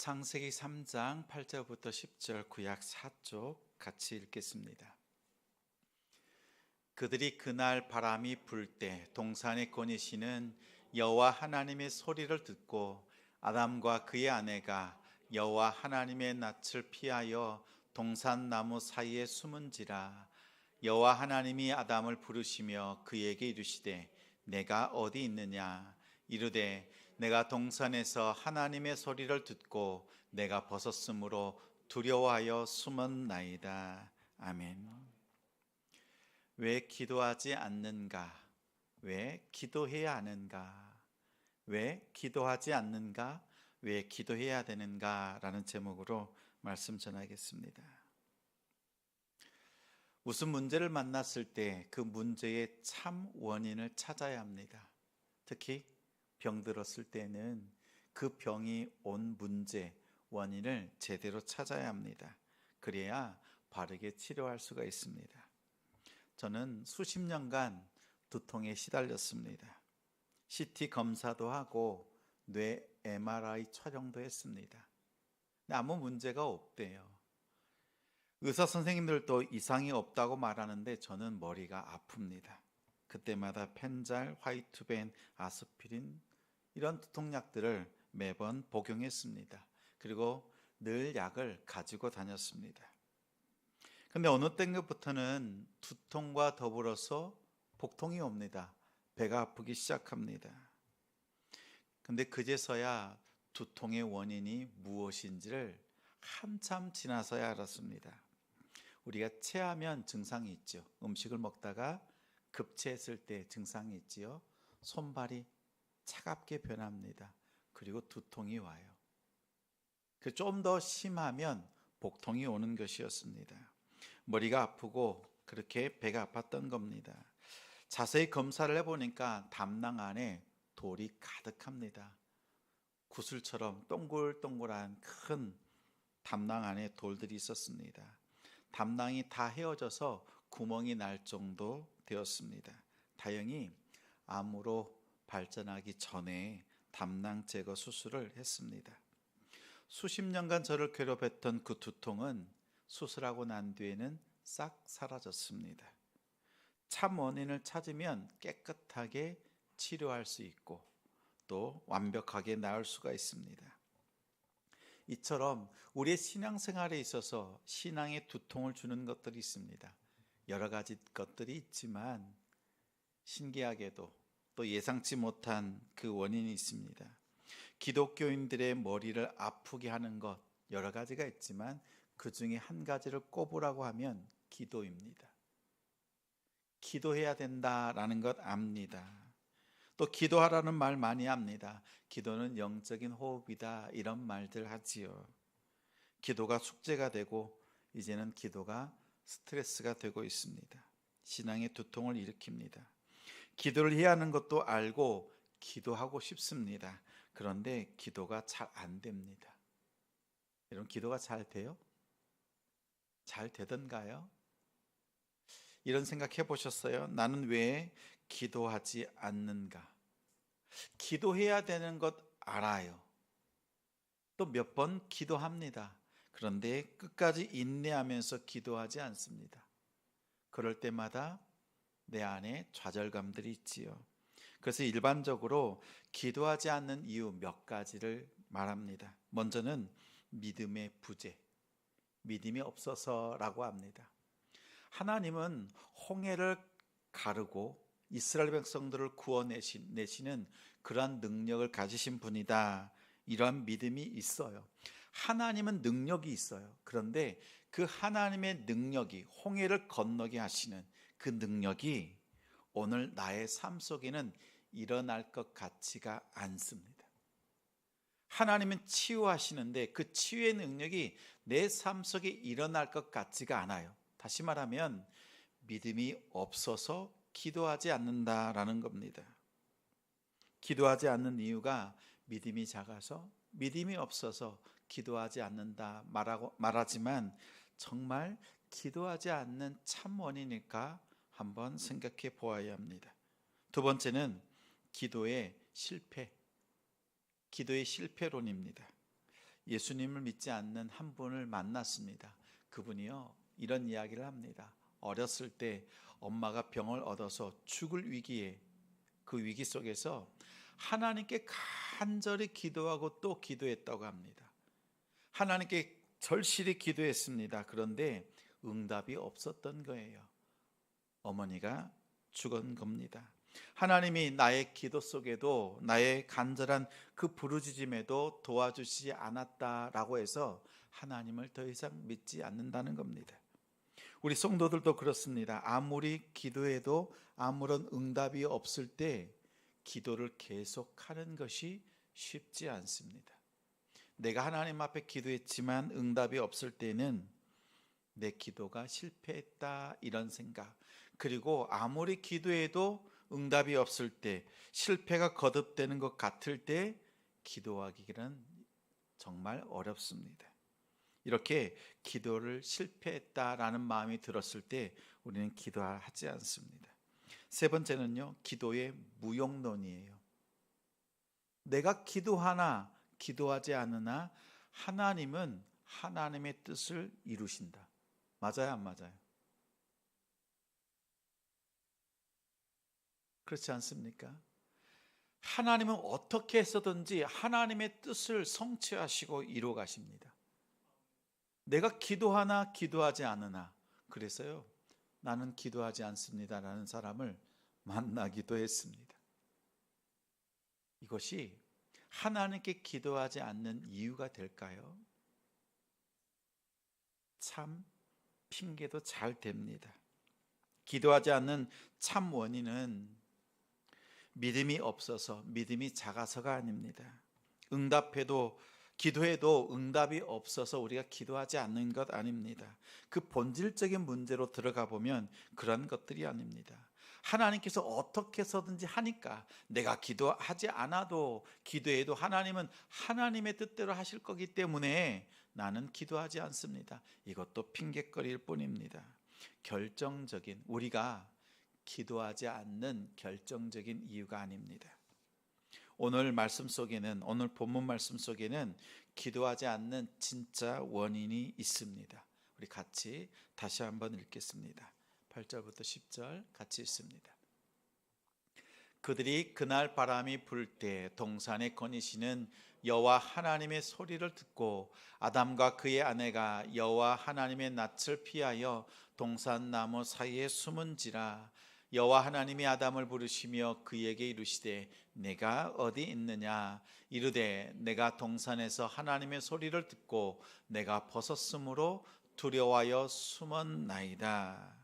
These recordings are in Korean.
창세기 3장 8절부터 10절 구약 4쪽 같이 읽겠습니다. 그들이 그날 바람이 불 때 동산에 거니시는 여호와 하나님의 소리를 듣고 아담과 그의 아내가 여호와 하나님의 낯을 피하여 동산 나무 사이에 숨은지라. 여호와 하나님이 아담을 부르시며 그에게 이르시되 내가 어디 있느냐. 이르되 내가 동산에서 하나님의 소리를 듣고 내가 벗었으므로 두려워하여 숨었나이다. 아멘. 왜 기도하지 않는가? 왜 기도해야 하는가? 왜 기도하지 않는가? 왜 기도해야 되는가? 라는 제목으로 말씀 전하겠습니다. 무슨 문제를 만났을 때 그 문제의 참 원인을 찾아야 합니다. 특히 병들었을 때는 그 병이 온 문제, 원인을 제대로 찾아야 합니다. 그래야 바르게 치료할 수가 있습니다. 저는 수십 년간 두통에 시달렸습니다. CT 검사도 하고 뇌 MRI 촬영도 했습니다. 근데 아무 문제가 없대요. 의사 선생님들도 이상이 없다고 말하는데 저는 머리가 아픕니다. 그때마다 펜잘, 화이트벤, 아스피린 이런 두통약들을 매번 복용했습니다. 그리고 늘 약을 가지고 다녔습니다. 근데 어느 때부터는 두통과 더불어서 복통이 옵니다. 배가 아프기 시작합니다. 근데 그제서야 두통의 원인이 무엇인지를 한참 지나서야 알았습니다. 우리가 체하면 증상이 있죠. 음식을 먹다가 급체했을 때 증상이 있지요. 손발이 차갑게 변합니다. 그리고 두통이 와요. 좀 더 심하면 복통이 오는 것이었습니다. 머리가 아프고 그렇게 배가 아팠던 겁니다. 자세히 검사를 해보니까 담낭 안에 돌이 가득합니다. 구슬처럼 동글동글한 큰 담낭 안에 돌들이 있었습니다. 담낭이 다 헤어져서 구멍이 날 정도 되었습니다. 다행히 암으로 발전하기 전에 담낭 제거 수술을 했습니다. 수십 년간 저를 괴롭혔던 그 두통은 수술하고 난 뒤에는 싹 사라졌습니다. 참 원인을 찾으면 깨끗하게 치료할 수 있고 또 완벽하게 나을 수가 있습니다. 이처럼 우리의 신앙생활에 있어서 신앙에 두통을 주는 것들이 있습니다. 여러 가지 것들이 있지만 신기하게도 또 예상치 못한 그 원인이 있습니다. 기독교인들의 머리를 아프게 하는 것 여러 가지가 있지만 그 중에 한 가지를 꼽으라고 하면 기도입니다. 기도해야 된다라는 것 압니다. 또 기도하라는 말 많이 합니다. 기도는 영적인 호흡이다 이런 말들 하지요. 기도가 숙제가 되고 이제는 기도가 스트레스가 되고 있습니다. 신앙의 두통을 일으킵니다. 기도를 해야 하는 것도 알고 기도하고 싶습니다. 그런데 기도가 잘 안 됩니다. 여러분 기도가 잘 돼요? 잘 되던가요? 이런 생각 해보셨어요? 나는 왜 기도하지 않는가? 기도해야 되는 것 알아요. 또 몇 번 기도합니다. 그런데 끝까지 인내하면서 기도하지 않습니다. 그럴 때마다 내 안에 좌절감들이 있지요. 그래서 일반적으로 기도하지 않는 이유 몇 가지를 말합니다. 먼저는 믿음의 부재, 믿음이 없어서라고 합니다. 하나님은 홍해를 가르고 이스라엘 백성들을 구원내시는 그러한 능력을 가지신 분이다. 이러한 믿음이 있어요. 하나님은 능력이 있어요. 그런데 그 하나님의 능력이 홍해를 건너게 하시는 그 능력이 오늘 나의 삶 속에는 일어날 것 같지가 않습니다. 하나님은 치유하시는데 그 치유의 능력이 내 삶 속에 일어날 것 같지가 않아요. 다시 말하면 믿음이 없어서 기도하지 않는다라는 겁니다. 기도하지 않는 이유가 믿음이 작아서 믿음이 없어서 기도하지 않는다 말하지만 정말 기도하지 않는 참 원인일까 한번 생각해 보아야 합니다. 두 번째는 기도의 실패론입니다. 예수님을 믿지 않는 한 분을 만났습니다. 그분이요, 이런 이야기를 합니다. 어렸을 때 엄마가 병을 얻어서 죽을 위기에, 그 위기 속에서 하나님께 간절히 기도하고 또 기도했다고 합니다. 하나님께 절실히 기도했습니다. 그런데 응답이 없었던 거예요. 어머니가 죽은 겁니다. 하나님이 나의 기도 속에도, 나의 간절한 그 부르짖음에도 도와주시지 않았다라고 해서 하나님을 더 이상 믿지 않는다는 겁니다. 우리 성도들도 그렇습니다. 아무리 기도해도 아무런 응답이 없을 때 기도를 계속하는 것이 쉽지 않습니다. 내가 하나님 앞에 기도했지만 응답이 없을 때는 내 기도가 실패했다, 이런 생각. 그리고 아무리 기도해도 응답이 없을 때, 실패가 거듭되는 것 같을 때 기도하기는 정말 어렵습니다. 이렇게 기도를 실패했다라는 마음이 들었을 때 우리는 기도하지 않습니다. 세 번째는요, 기도의 무용론이에요. 내가 기도하나 기도하지 않으나 하나님은 하나님의 뜻을 이루신다. 맞아요, 안 맞아요? 그렇지 않습니까? 하나님은 어떻게 해서든지 하나님의 뜻을 성취하시고 이루어 가십니다. 내가 기도하나 기도하지 않으나, 그래서요, 나는 기도하지 않습니다라는 사람을 만나기도 했습니다. 이것이 하나님께 기도하지 않는 이유가 될까요? 참 핑계도 잘 됩니다. 기도하지 않는 참 원인은 믿음이 없어서, 믿음이 작아서가 아닙니다. 응답해도, 기도해도 응답이 없어서 우리가 기도하지 않는 것 아닙니다. 그 본질적인 문제로 들어가 보면 그런 것들이 아닙니다. 하나님께서 어떻게 해서든지 하니까, 내가 기도하지 않아도, 기도해도 하나님은 하나님의 뜻대로 하실 거기 때문에 나는 기도하지 않습니다. 이것도 핑계거리일 뿐입니다. 결정적인, 우리가 기도하지 않는 결정적인 이유가 아닙니다. 오늘 말씀 속에는, 오늘 본문 말씀 속에는 기도하지 않는 진짜 원인이 있습니다. 우리 같이 다시 한번 읽겠습니다. 8절부터 10절 같이 읽습니다. 그들이 그날 바람이 불 때 동산에 거니시는 여호와 하나님의 소리를 듣고 아담과 그의 아내가 여호와 하나님의 낯을 피하여 동산 나무 사이에 숨은지라. 여호와 하나님이 아담을 부르시며 그에게 이르시되 내가 어디 있느냐. 이르되 내가 동산에서 하나님의 소리를 듣고 내가 벗었으므로 두려워하여 숨었나이다.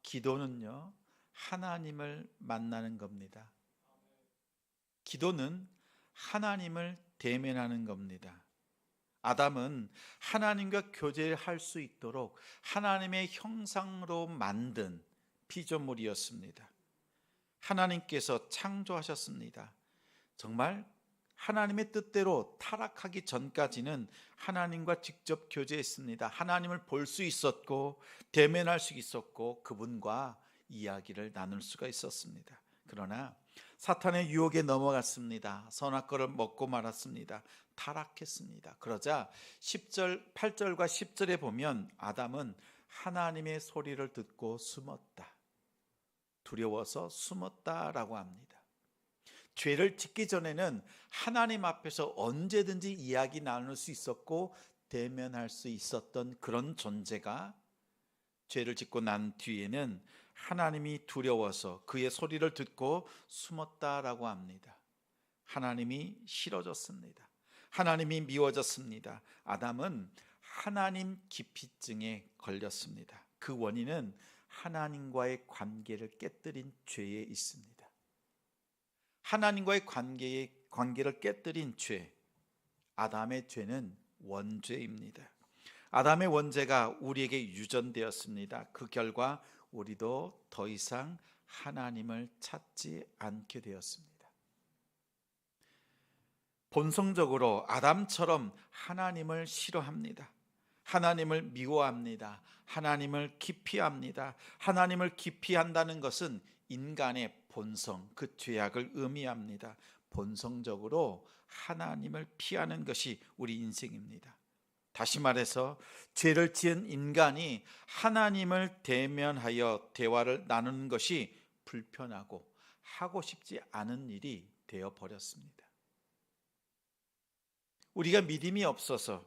기도는요, 하나님을 만나는 겁니다. 기도는 하나님을 대면하는 겁니다. 아담은 하나님과 교제할 수 있도록 하나님의 형상으로 만든 피조물이었습니다. 하나님께서 창조하셨습니다. 정말 하나님의 뜻대로 타락하기 전까지는 하나님과 직접 교제했습니다. 하나님을 볼 수 있었고 대면할 수 있었고 그분과 이야기를 나눌 수가 있었습니다. 그러나 사탄의 유혹에 넘어갔습니다. 선악과를 먹고 말았습니다. 타락했습니다. 그러자 8절과 10절에 보면 아담은 하나님의 소리를 듣고 숨었다. 두려워서 숨었다라고 합니다. 죄를 짓기 전에는 하나님 앞에서 언제든지 이야기 나눌 수 있었고 대면할 수 있었던 그런 존재가 죄를 짓고 난 뒤에는 하나님이 두려워서 그의 소리를 듣고 숨었다라고 합니다. 하나님이 싫어졌습니다. 하나님이 미워졌습니다. 아담은 하나님 기피증에 걸렸습니다. 그 원인은 하나님과의 관계를 깨뜨린 죄에 있습니다. 하나님과의 관계를 깨뜨린 죄, 아담의 죄는 원죄입니다. 아담의 원죄가 우리에게 유전되었습니다. 그 결과 우리도 더 이상 하나님을 찾지 않게 되었습니다. 본성적으로 아담처럼 하나님을 싫어합니다. 하나님을 미워합니다. 하나님을 기피합니다. 하나님을 기피한다는 것은 인간의 본성, 그 죄악을 의미합니다. 본성적으로 하나님을 피하는 것이 우리 인생입니다. 다시 말해서 죄를 지은 인간이 하나님을 대면하여 대화를 나누는 것이 불편하고 하고 싶지 않은 일이 되어 버렸습니다. 우리가 믿음이 없어서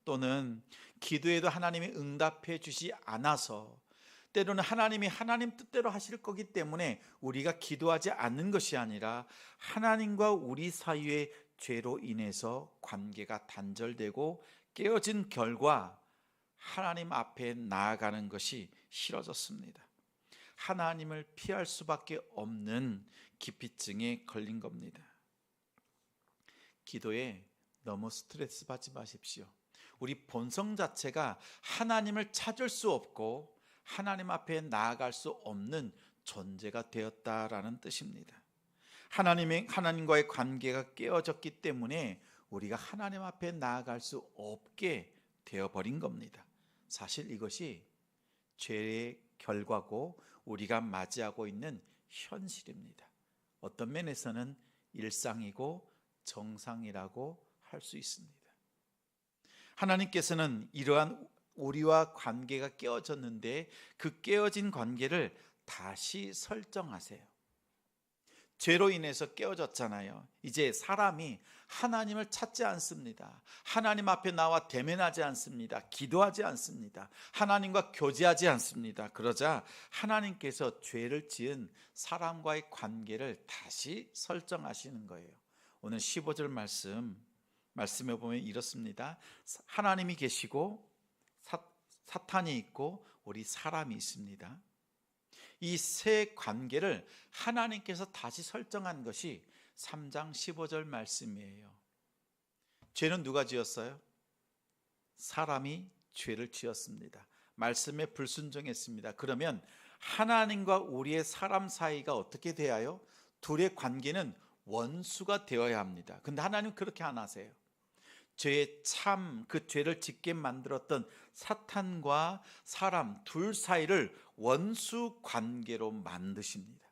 또는 기도에도 하나님이 응답해 주지 않아서 때로는 하나님이 하나님 뜻대로 하실 거기 때문에 우리가 기도하지 않는 것이 아니라 하나님과 우리 사이의 죄로 인해서 관계가 단절되고 깨어진 결과 하나님 앞에 나아가는 것이 싫어졌습니다. 하나님을 피할 수밖에 없는 기피증에 걸린 겁니다. 기도에 너무 스트레스 받지 마십시오. 우리 본성 자체가 하나님을 찾을 수 없고 하나님 앞에 나아갈 수 없는 존재가 되었다라는 뜻입니다. 하나님과의 관계가 깨어졌기 때문에 우리가 하나님 앞에 나아갈 수 없게 되어버린 겁니다. 사실 이것이 죄의 결과고 우리가 맞이하고 있는 현실입니다. 어떤 면에서는 일상이고 정상이라고 할 수 있습니다. 하나님께서는 이러한 우리와 관계가 깨어졌는데 그 깨어진 관계를 다시 설정하세요. 죄로 인해서 깨어졌잖아요. 이제 사람이 하나님을 찾지 않습니다. 하나님 앞에 나와 대면하지 않습니다. 기도하지 않습니다. 하나님과 교제하지 않습니다. 그러자 하나님께서 죄를 지은 사람과의 관계를 다시 설정하시는 거예요. 오늘 15절 말씀에 보면 이렇습니다. 하나님이 계시고 사탄이 있고 우리 사람이 있습니다. 이 세 관계를 하나님께서 다시 설정한 것이 3장 15절 말씀이에요. 죄는 누가 지었어요? 사람이 죄를 지었습니다. 말씀에 불순종했습니다. 그러면 하나님과 우리의 사람 사이가 어떻게 돼야요? 둘의 관계는 원수가 되어야 합니다. 근데 하나님 그렇게 안 하세요. 그 죄를 짓게 만들었던 사탄과 사람 둘 사이를 원수 관계로 만드십니다.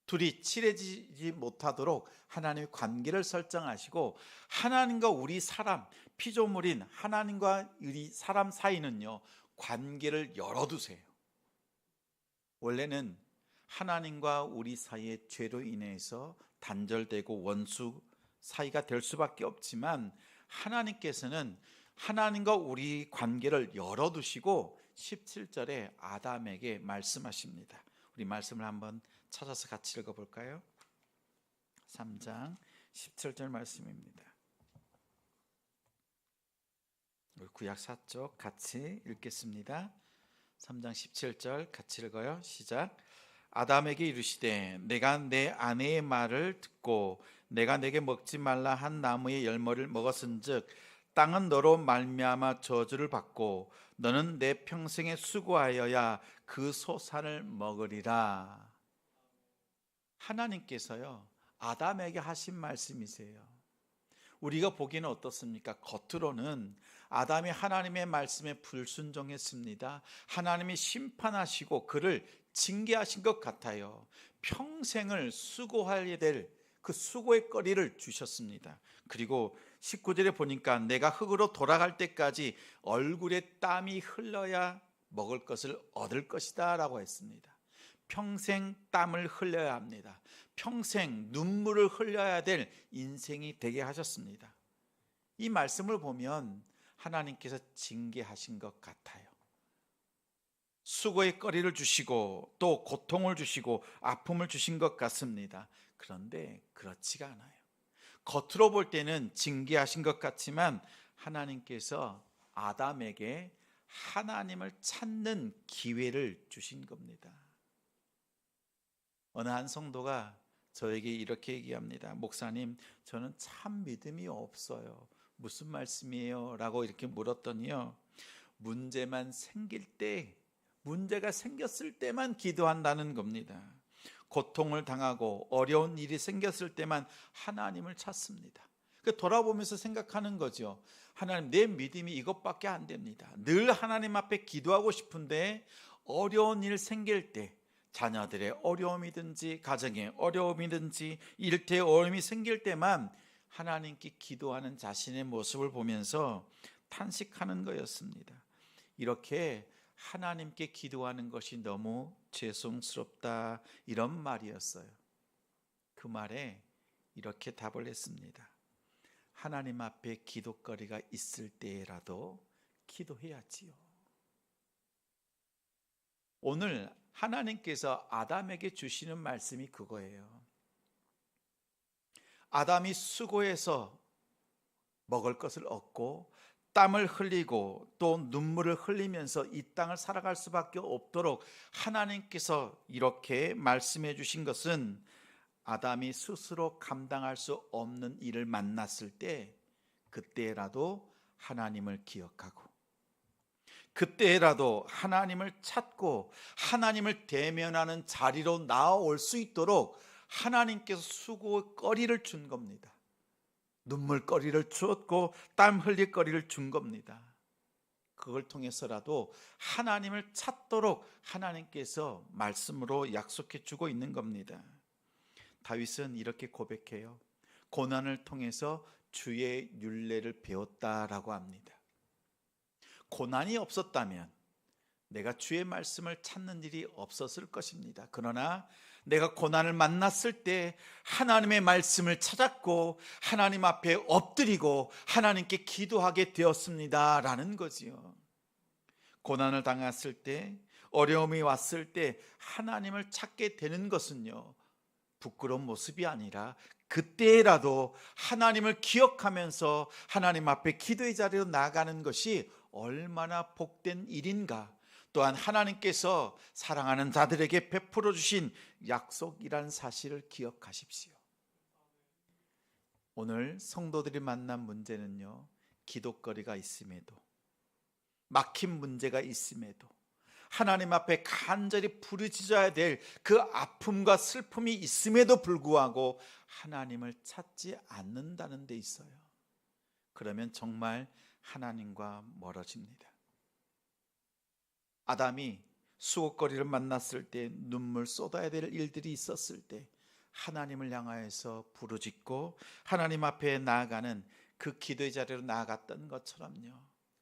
둘이 친해지지 못하도록 하나님의 관계를 설정하시고 하나님과 우리 사람, 피조물인 하나님과 우리 사람 사이는요, 관계를 열어두세요. 원래는 하나님과 우리 사이의 죄로 인해서 단절되고 원수 사이가 될 수밖에 없지만 하나님께서는 하나님과 우리 관계를 열어두시고 17절에 아담에게 말씀하십니다. 우리 말씀을 한번 찾아서 같이 읽어볼까요? 3장 17절 말씀입니다. 구약 4쪽 같이 읽겠습니다. 3장 17절 같이 읽어요. 시작. 아담에게 이르시되 내가 내 아내의 말을 듣고 내가 내게 먹지 말라 한 나무의 열매를 먹었은즉 땅은 너로 말미암아 저주를 받고 너는 내 평생에 수고하여야 그 소산을 먹으리라. 하나님께서요 아담에게 하신 말씀이세요. 우리가 보기에는 어떻습니까? 겉으로는 아담이 하나님의 말씀에 불순종했습니다. 하나님이 심판하시고 그를 징계하신 것 같아요. 평생을 수고해야 될 그 수고의 거리를 주셨습니다. 그리고 19절에 보니까 내가 흙으로 돌아갈 때까지 얼굴에 땀이 흘러야 먹을 것을 얻을 것이다 라고 했습니다. 평생 땀을 흘려야 합니다. 평생 눈물을 흘려야 될 인생이 되게 하셨습니다. 이 말씀을 보면 하나님께서 징계하신 것 같아요. 수고의 거리를 주시고 또 고통을 주시고 아픔을 주신 것 같습니다. 그런데 그렇지가 않아요. 겉으로 볼 때는 징계하신 것 같지만 하나님께서 아담에게 하나님을 찾는 기회를 주신 겁니다. 어느 한 성도가 저에게 이렇게 얘기합니다. 목사님, 저는 참 믿음이 없어요. 무슨 말씀이에요? 라고 이렇게 물었더니요, 문제만 생길 때, 문제가 생겼을 때만 기도한다는 겁니다. 고통을 당하고 어려운 일이 생겼을 때만 하나님을 찾습니다. 돌아보면서 생각하는 거죠. 하나님, 내 믿음이 이것밖에 안 됩니다. 늘 하나님 앞에 기도하고 싶은데 어려운 일 생길 때, 자녀들의 어려움이든지 가정의 어려움이든지 일터의 어려움이 생길 때만 하나님께 기도하는 자신의 모습을 보면서 탄식하는 거였습니다. 이렇게 하나님께 기도하는 것이 너무 죄송스럽다, 이런 말이었어요. 그 말에 이렇게 답을 했습니다. 하나님 앞에 기도거리가 있을 때라도 기도해야지요. 오늘 하나님께서 아담에게 주시는 말씀이 그거예요. 아담이 수고해서 먹을 것을 얻고 땀을 흘리고 또 눈물을 흘리면서 이 땅을 살아갈 수밖에 없도록 하나님께서 이렇게 말씀해 주신 것은, 아담이 스스로 감당할 수 없는 일을 만났을 때 그때라도 하나님을 기억하고, 그때라도 하나님을 찾고 하나님을 대면하는 자리로 나아올 수 있도록 하나님께서 수고거리를 준 겁니다. 눈물거리를 주었고 땀 흘릴 거리를 준 겁니다. 그걸 통해서라도 하나님을 찾도록 하나님께서 말씀으로 약속해 주고 있는 겁니다. 다윗은 이렇게 고백해요. 고난을 통해서 주의 율례를 배웠다라고 합니다. 고난이 없었다면 내가 주의 말씀을 찾는 일이 없었을 것입니다. 그러나 내가 고난을 만났을 때 하나님의 말씀을 찾았고 하나님 앞에 엎드리고 하나님께 기도하게 되었습니다 라는 거지요. 고난을 당했을 때, 어려움이 왔을 때 하나님을 찾게 되는 것은요, 부끄러운 모습이 아니라 그때라도 하나님을 기억하면서 하나님 앞에 기도의 자리로 나아가는 것이 얼마나 복된 일인가. 또한 하나님께서 사랑하는 자들에게 베풀어 주신 약속이라는 사실을 기억하십시오. 오늘 성도들이 만난 문제는요, 기도거리가 있음에도, 막힌 문제가 있음에도, 하나님 앞에 간절히 부르짖어야 될 그 아픔과 슬픔이 있음에도 불구하고 하나님을 찾지 않는다는 데 있어요. 그러면 정말 하나님과 멀어집니다. 아담이 수고거리를 만났을 때, 눈물 쏟아야 될 일들이 있었을 때 하나님을 향하여서 부르짖고 하나님 앞에 나아가는 그 기도의 자리로 나아갔던 것처럼요,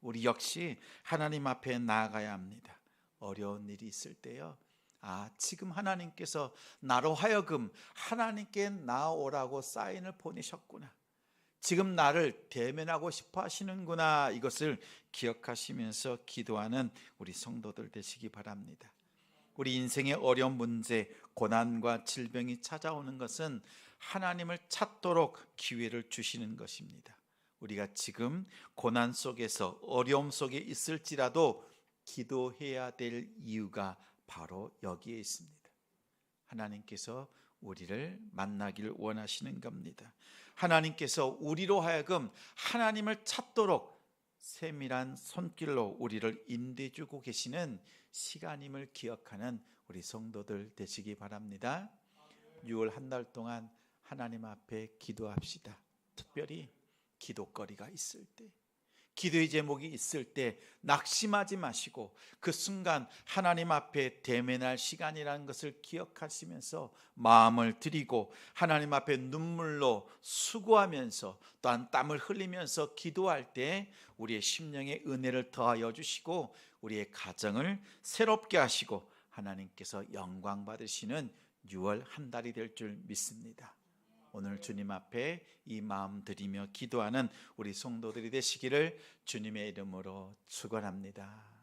우리 역시 하나님 앞에 나아가야 합니다. 어려운 일이 있을 때요, 지금 하나님께서 나로 하여금 하나님께 나아오라고 사인을 보내셨구나, 지금 나를 대면하고 싶어 하시는구나, 이것을 기억하시면서 기도하는 우리 성도들 되시기 바랍니다. 우리 인생의 어려운 문제, 고난과 질병이 찾아오는 것은 하나님을 찾도록 기회를 주시는 것입니다. 우리가 지금 고난 속에서 어려움 속에 있을지라도 기도해야 될 이유가 바로 여기에 있습니다. 하나님께서 우리를 만나기를 원하시는 겁니다. 하나님께서 우리로 하여금 하나님을 찾도록 세밀한 손길로 우리를 인도해 주고 계시는 시간임을 기억하는 우리 성도들 되시기 바랍니다. 6월 한 달 동안 하나님 앞에 기도합시다. 특별히 기도거리가 있을 때, 기도의 제목이 있을 때 낙심하지 마시고 그 순간 하나님 앞에 대면할 시간이라는 것을 기억하시면서 마음을 드리고 하나님 앞에 눈물로 수고하면서 또한 땀을 흘리면서 기도할 때 우리의 심령의 은혜를 더하여 주시고 우리의 가정을 새롭게 하시고 하나님께서 영광 받으시는 6월 한 달이 될 줄 믿습니다. 오늘 주님 앞에 이 마음 드리며 기도하는 우리 성도들이 되시기를 주님의 이름으로 축원합니다.